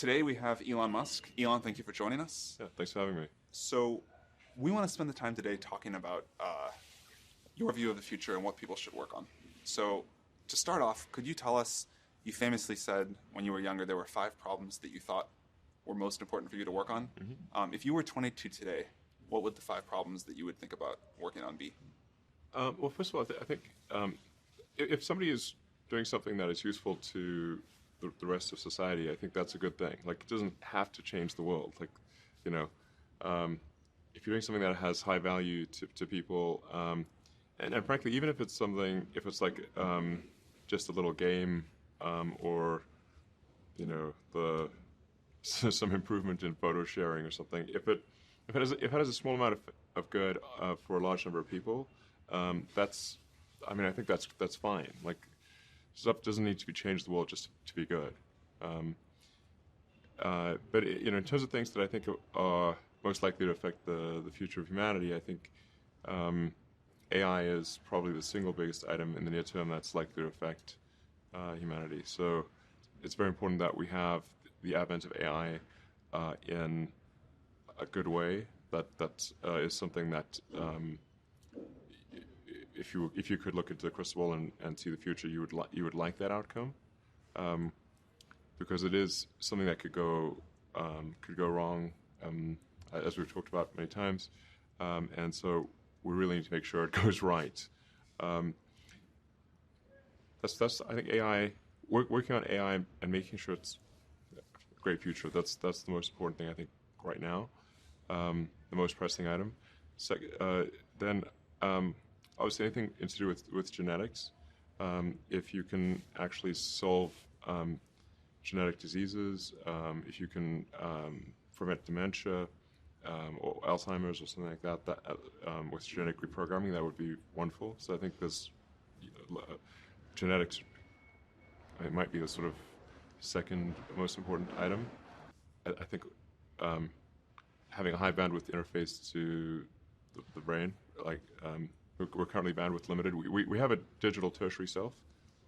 Today we have Elon Musk. Elon, thank you for joining us. Yeah, thanks for having me. So we want to spend the time today talking about your view of the future and what people should work on. So to start off, could you tell us, you famously said when you were younger there were 5 problems that you thought were most important for you to work on. Mm-hmm. If you were 22 today, what would the 5 problems that you would think about working on be? Well, first of all, I think if somebody is doing something that is useful to the rest of society, I think that's a good thing. Like, it doesn't have to change the world. Like, if you're doing something that has high value to people, and frankly, even if it's something, if it's like just a little game, or some improvement in photo sharing or something, if it has a small amount of good for a large number of people, I think that's fine. Like, stuff doesn't need to be changed the world just to be good. But in terms of things that I think are most likely to affect the future of humanity, I think AI is probably the single biggest item in the near term that's likely to affect humanity. So it's very important that we have the advent of AI in a good way. That is something that if you could look into the crystal ball and see the future, you would like that outcome, because it is something that could go wrong, as we've talked about many times, and so we really need to make sure it goes right. That's I think AI, working on AI and making sure it's a great future. That's the most important thing I think right now, the most pressing item. Then obviously anything to do with genetics. If you can actually solve genetic diseases, if you can prevent dementia or Alzheimer's or something like that, with genetic reprogramming, that would be wonderful. So I think there's genetics. It might be the sort of second most important item. I think having a high bandwidth interface to the brain, like we're currently bandwidth limited. We have a digital tertiary self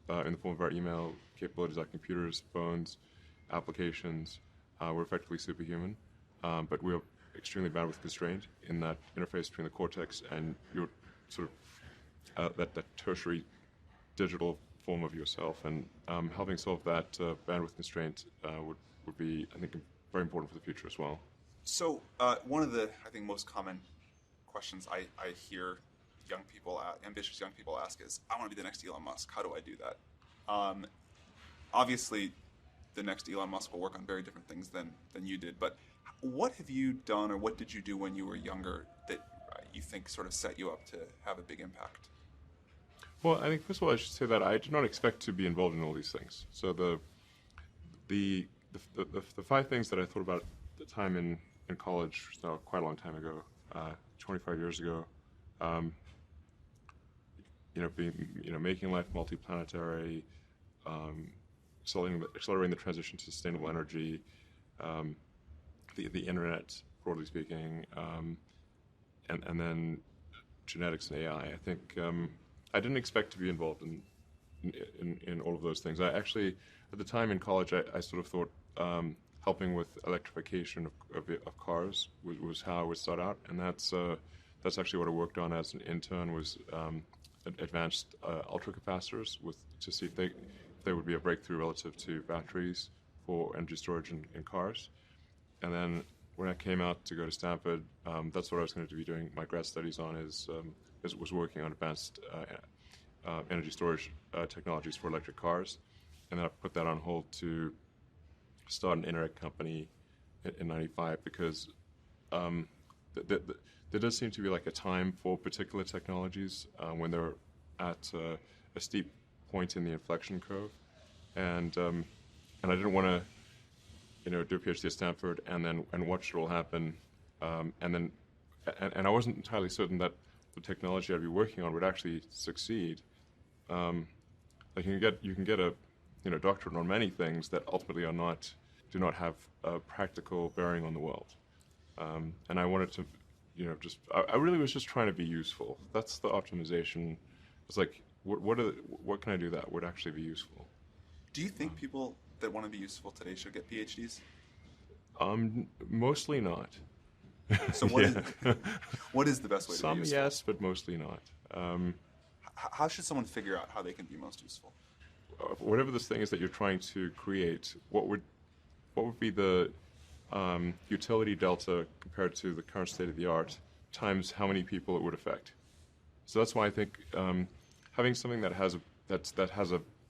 in the form of our email capabilities, our computers, phones, applications. We're effectively superhuman, but we're extremely bandwidth constrained in that interface between the cortex and your sort of that tertiary digital form of yourself. And helping solve that bandwidth constraint would be, I think, very important for the future as well. So one of the, I think, most common questions I hear ambitious young people ask is, I want to be the next Elon Musk. How do I do that? Obviously, the next Elon Musk will work on very different things than you did. But what have you done, or what did you do when you were younger that you think sort of set you up to have a big impact? Well, I think first of all I should say that I did not expect to be involved in all these things. So the 5 things that I thought about at the time in college, so quite a long time ago, 25 years ago. Making life multiplanetary, accelerating the transition to sustainable energy, the internet, broadly speaking, and then genetics and AI. I think I didn't expect to be involved in all of those things. I actually, at the time in college, I sort of thought helping with electrification of cars was how I would start out, and that's actually what I worked on as an intern, was advanced ultracapacitors to see if they would be a breakthrough relative to batteries for energy storage in cars. And then when I came out to go to Stanford, that's what I was going to be doing my grad studies on, was working on advanced energy storage technologies for electric cars. And then I put that on hold to start an internet company in '95, because there does seem to be like a time for particular technologies when they're at a steep point in the inflection curve, and I didn't want to do a PhD at Stanford and watch it all happen, and I wasn't entirely certain that the technology I'd be working on would actually succeed. Like you can get a doctorate on many things that ultimately do not have a practical bearing on the world, and I wanted to. I really was just trying to be useful. That's the optimization. It's like, what can I do that would actually be useful? Do you think people that want to be useful today should get PhDs? Mostly not. So what is the best way to be useful? Some yes, but mostly not. How should someone figure out how they can be most useful? Whatever this thing is that you're trying to create, what would be the utility delta compared to the current state of the art times how many people it would affect? So that's why I think having something that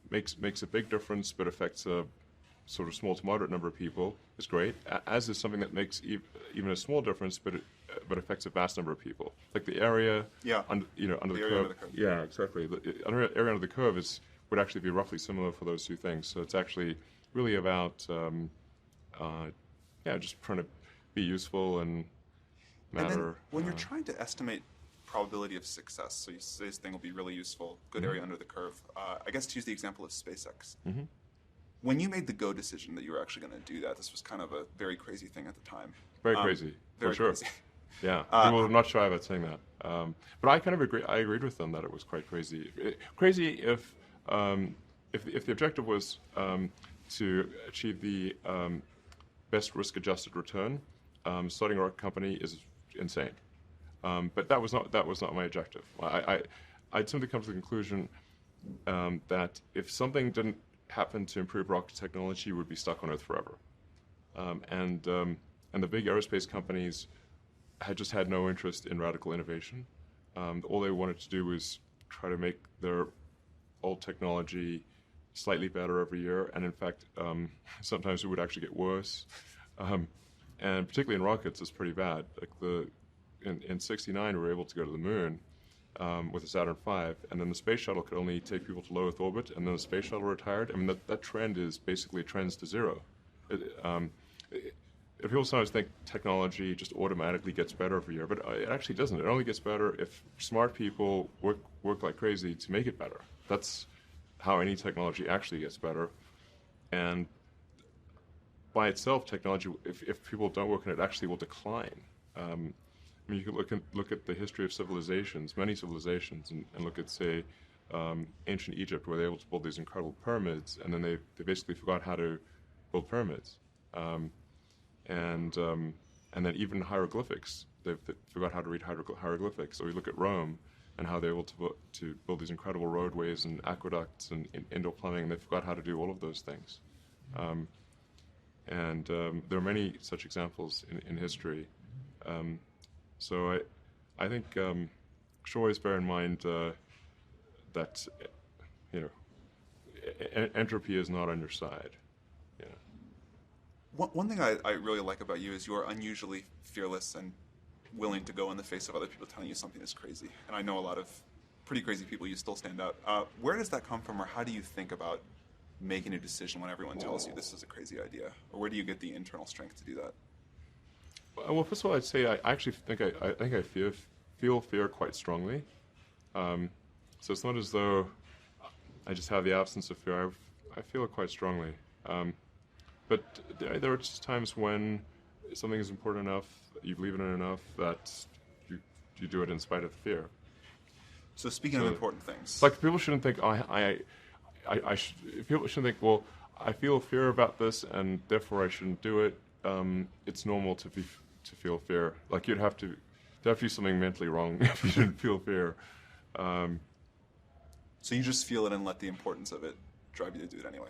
makes a big difference but affects a sort of small to moderate number of people is great. As is something that makes even a small difference but affects a vast number of people, like the area under the curve. Yeah, exactly. The area under the curve would actually be roughly similar for those two things. So it's actually really about just trying to be useful and matter. And then when you're trying to estimate probability of success, so you say this thing will be really useful, good area under the curve. I guess to use the example of SpaceX. Mm-hmm. When you made the go decision that you were actually going to do that, this was kind of a very crazy thing at the time. Very crazy, very for sure. Crazy. Yeah, people are not shy about saying that. But I kind of agree. I agreed with them that it was quite crazy. Crazy if the objective was to achieve the best risk-adjusted return, starting a company is insane. But that was not my objective. I'd simply come to the conclusion that if something didn't happen to improve rocket technology, we would be stuck on Earth forever. And the big aerospace companies had no interest in radical innovation. All they wanted to do was try to make their old technology slightly better every year, and in fact, sometimes it would actually get worse. And particularly in rockets, it's pretty bad. Like in '69, we were able to go to the moon with the Saturn V, and then the space shuttle could only take people to low Earth orbit, and then the space shuttle retired. I mean, that trend is basically trends to zero. People sometimes think technology just automatically gets better every year, but it actually doesn't. It only gets better if smart people work like crazy to make it better. That's how any technology actually gets better. And by itself, technology, if people don't work on it, actually will decline. I mean, you can look at the history of civilizations, many civilizations, and look at, say, ancient Egypt, where they were able to build these incredible pyramids, and then they basically forgot how to build pyramids. And then even hieroglyphics, they forgot how to read hieroglyphics. So we look at Rome and how they were able to build these incredible roadways and aqueducts and indoor plumbing. They forgot how to do all of those things. And there are many such examples in history. So I think should always bear in mind that entropy is not on your side. One thing I really like about you is you're unusually fearless and willing to go in the face of other people telling you something is crazy. And I know a lot of pretty crazy people. You still stand out. Where does that come from, or how do you think about making a decision when everyone tells you this is a crazy idea? Or where do you get the internal strength to do that? Well, first of all, I'd say I actually think I feel fear quite strongly. So it's not as though I just have the absence of fear. I feel it quite strongly. But there are just times when something is important enough, you believe in it enough, that you do it in spite of the fear. So speaking of important things, like people shouldn't think people shouldn't think, well, I feel fear about this and therefore I shouldn't do it. It's normal to feel fear. Like you'd have to do something mentally wrong if you didn't feel fear. So you just feel it and let the importance of it drive you to do it anyway.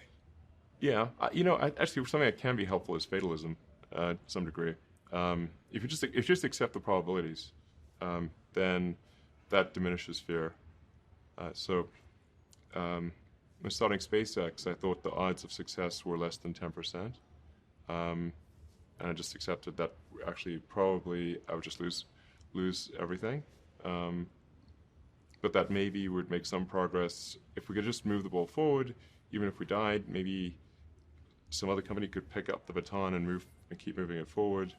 Yeah, actually, something that can be helpful is fatalism, to some degree. If you just accept the probabilities, then that diminishes fear. When starting SpaceX, I thought the odds of success were less than 10%, and I just accepted that actually probably I would just lose everything. But that maybe would make some progress if we could just move the ball forward. Even if we died, maybe some other company could pick up the baton and keep moving it forward,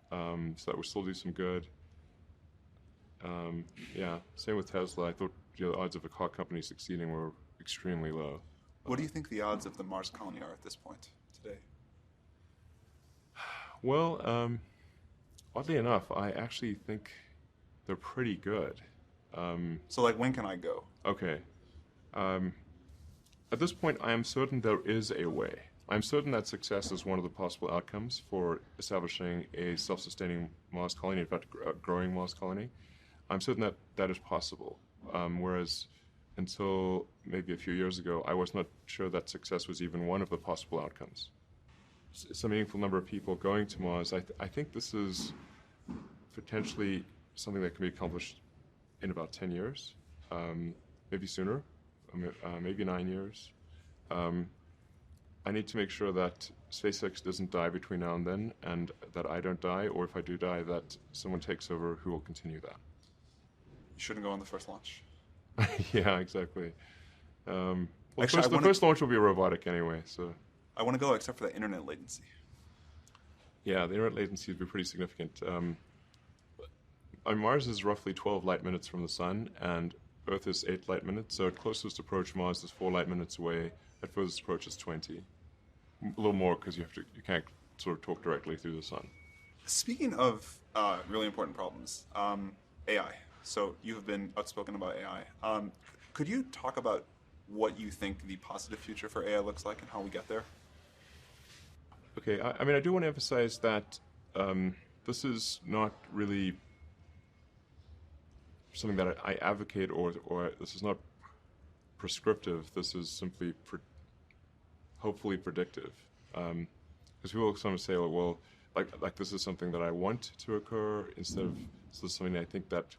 so that would still do some good. Same with Tesla. I thought the odds of a car company succeeding were extremely low. What do you think the odds of the Mars colony are at this point today? Well, oddly enough, I actually think they're pretty good. So, like, when can I go? Okay. At this point, I am certain there is a way. I'm certain that success is one of the possible outcomes for establishing a self-sustaining Mars colony, in fact, a growing Mars colony. I'm certain that that is possible, whereas until maybe a few years ago, I was not sure that success was even one of the possible outcomes. It's a meaningful number of people going to Mars. I think this is potentially something that can be accomplished in about 10 years, maybe sooner, maybe 9 years. I need to make sure that SpaceX doesn't die between now and then, and that I don't die, or if I do die, that someone takes over who will continue that. You shouldn't go on the first launch. Yeah, exactly. Well, Actually, the first launch will be robotic anyway, so. I want to go except for the internet latency. Yeah, the internet latency would be pretty significant. Mars is roughly 12 light minutes from the sun, and Earth is 8 light minutes, so at closest approach, Mars is 4 light minutes away. At furthest approach, is 20. A little more because you can't sort of talk directly through the sun. Speaking of really important problems, AI. So you have been outspoken about AI. Could you talk about what you think the positive future for AI looks like and how we get there? Okay, I do want to emphasize that this is not really something that I advocate, or this is not prescriptive. This is simply hopefully predictive. Because people sometimes say, well, like this is something that I want to occur, instead of this is something I think that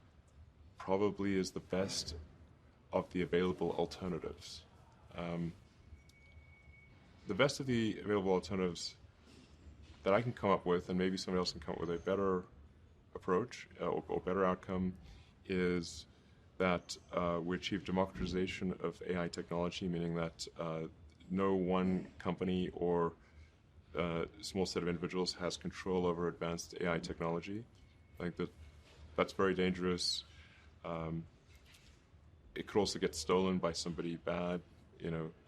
probably is the best of the available alternatives. The best of the available alternatives that I can come up with, and maybe somebody else can come up with a better approach or better outcome, is that we achieve democratization of AI technology, meaning that no one company or small set of individuals has control over advanced AI technology. I think that's very dangerous. It could also get stolen by somebody bad,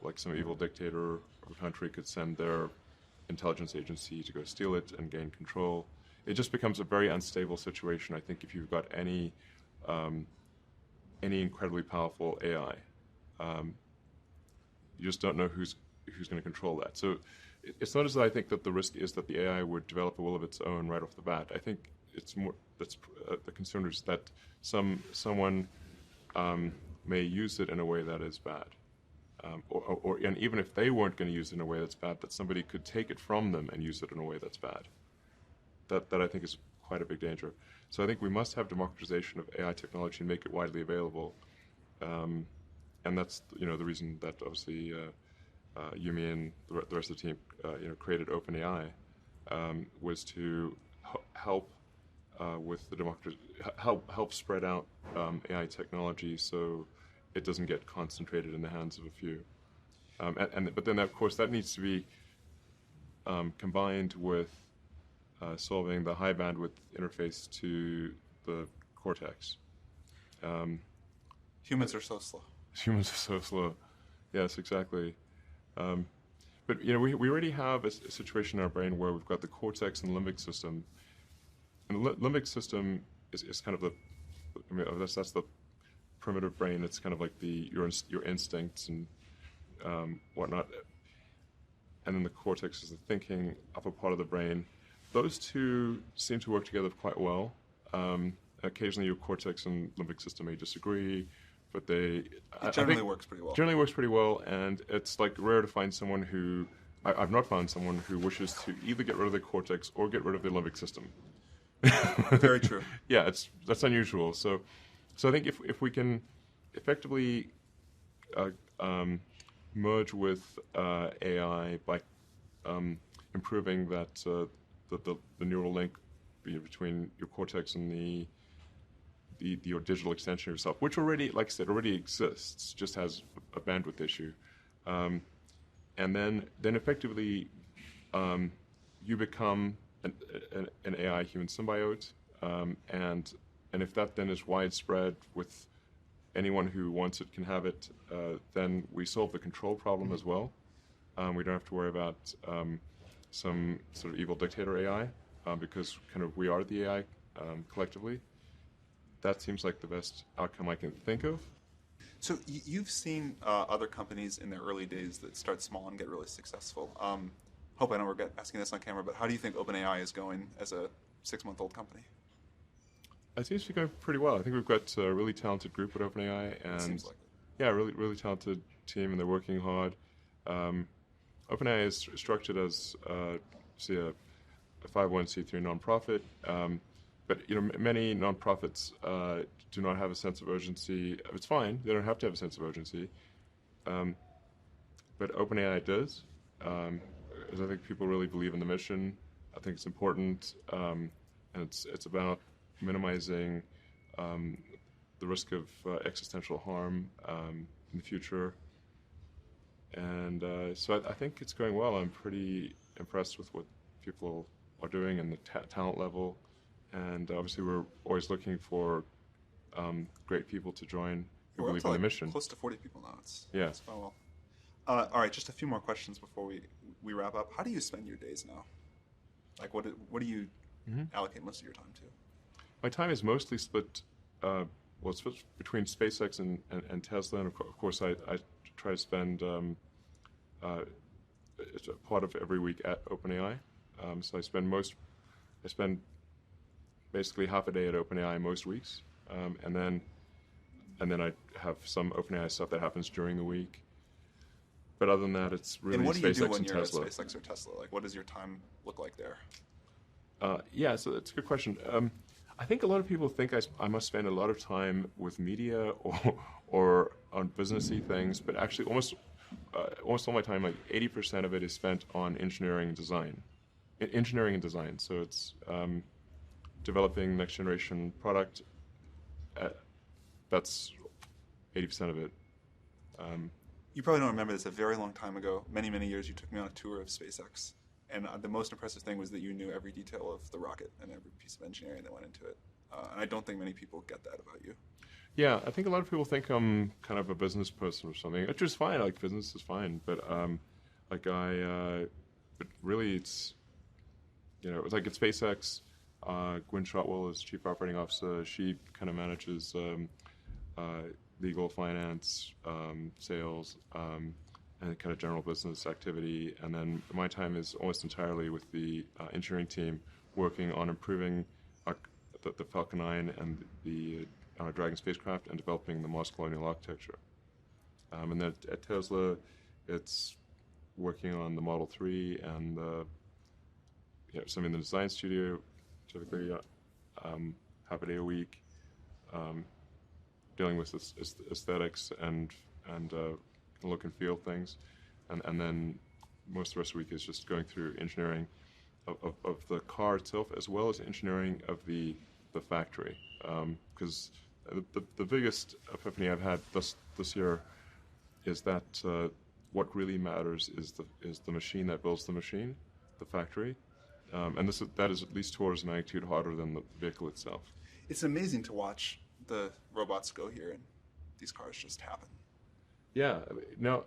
like some evil dictator of a country could send their intelligence agency to go steal it and gain control. It just becomes a very unstable situation, I think, if you've got any incredibly powerful AI. You just don't know who's going to control that. So it's not as though I think that the risk is that the AI would develop a will of its own right off the bat. I think it's more that's the concern is that someone may use it in a way that is bad, and even if they weren't going to use it in a way that's bad, that somebody could take it from them and use it in a way that's bad. That I think is quite a big danger. So I think we must have democratization of AI technology and make it widely available. And that's the reason that obviously Yumi and the rest of the team created OpenAI, was to help with the help spread out AI technology so it doesn't get concentrated in the hands of a few. But then of course that needs to be combined with solving the high bandwidth interface to the cortex. Humans are so slow. Humans are so slow. Yes, exactly. But we already have a situation in our brain where we've got the cortex and limbic system. And the limbic system is kind of that's the primitive brain. It's kind of like your instincts and whatnot. And then the cortex is the thinking upper part of the brain. Those two seem to work together quite well. Occasionally, your cortex and limbic system may disagree, but it generally works pretty well. Generally works pretty well, and it's like rare to find someone who I've not found someone who wishes to either get rid of the cortex or get rid of the limbic system. Very true. Yeah, that's unusual. So I think if we can effectively merge with AI by improving that the neural link between your cortex and your digital extension of yourself, which already, like I said, already exists, just has a bandwidth issue, and then effectively you become an AI human symbiote, and if that then is widespread with anyone who wants it can have it, then we solve the control problem as well. We don't have to worry about some sort of evil dictator AI, because kind of we are the AI collectively. That seems like the best outcome I can think of. So you've seen other companies in their early days that start small and get really successful. Hope I don't regret asking this on camera, but how do you think OpenAI is going as a 6-month-old company? It seems to be going pretty well. I think we've got a really talented group at OpenAI, It and seems like it. yeah, really talented team, and they're working hard. OpenAI is structured as say a 501c3 nonprofit, but many nonprofits do not have a sense of urgency. It's fine; they don't have to have a sense of urgency, but OpenAI does. Because I think people really believe in the mission. I think it's important, and it's about minimizing the risk of existential harm in the future. And so I think it's going well. I'm pretty impressed with what people are doing and the talent level. And obviously, we're always looking for great people to join who We're up believe to in the mission. close to 40 people now. It's going well. All right, just a few more questions before we wrap up. How do you spend your days now? Like, what do you allocate most of your time to? My time is mostly split. It's split between SpaceX and Tesla, and of course, I try to spend it's a part of every week at OpenAI. So I spend basically half a day at OpenAI most weeks, and then I have some OpenAI stuff that happens during the week. But other than that, it's really and what do you SpaceX do when and you're Tesla. at SpaceX or Tesla? Like, what does your time look like there? Yeah, so that's a good question. I think a lot of people think I must spend a lot of time with media or on businessy things, but actually almost all my time, like 80% of it, is spent on engineering and design. So it's developing next generation product. That's 80% of it. You probably don't remember this. A very long time ago, many years, you took me on a tour of SpaceX, and the most impressive thing was that you knew every detail of the rocket and every piece of engineering that went into it. And I don't think many people get that about you. Yeah, I think a lot of people think I'm kind of a business person or something, which is fine. Like, business is fine, but but really, it's it's like at SpaceX. Gwynne Shotwell is chief operating officer. She kind of manages legal, finance, sales, and kind of general business activity. And then my time is almost entirely with the engineering team, working on improving the Falcon 9 and the Dragon spacecraft, and developing the Mars colonial architecture. And then at Tesla, it's working on the Model 3 and some in the design studio, typically half a day a week, dealing with aesthetics and look and feel things, and then most of the rest of the week is just going through engineering of the car itself, as well as engineering of the factory. Because the biggest epiphany I've had this year is that what really matters is the machine that builds the machine, the factory, and that is at least 2 orders of magnitude harder than the vehicle itself. It's amazing to watch the robots go here and these cars just happen. Yeah. Now,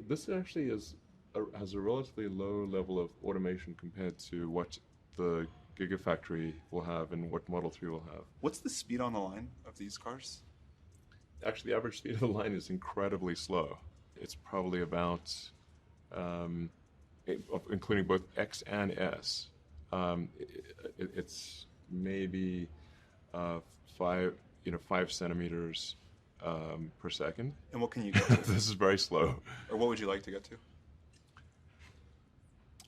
this actually has a relatively low level of automation compared to what the Gigafactory will have and what Model 3 will have. What's the speed on the line of these cars? Actually, the average speed of the line is incredibly slow. It's probably about, including both X and S, it's maybe 5 centimeters per second. And what can you get to? This is very slow. Or what would you like to get to?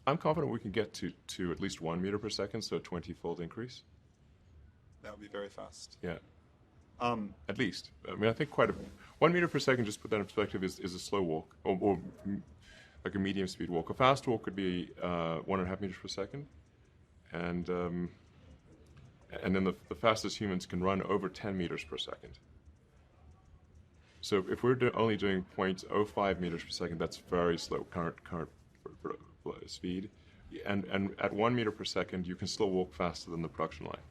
I'm confident we can get to at least 1 meter per second, so a 20-fold increase. That would be very fast. Yeah. At least. I mean, I think 1 meter per second, just to put that in perspective, is a slow walk, or like a medium speed walk. A fast walk could be 1.5 meters per second. And then the fastest humans can run over 10 meters per second. So if we're only doing 0.05 meters per second, that's very slow current speed. And at 1 meter per second, you can still walk faster than the production line.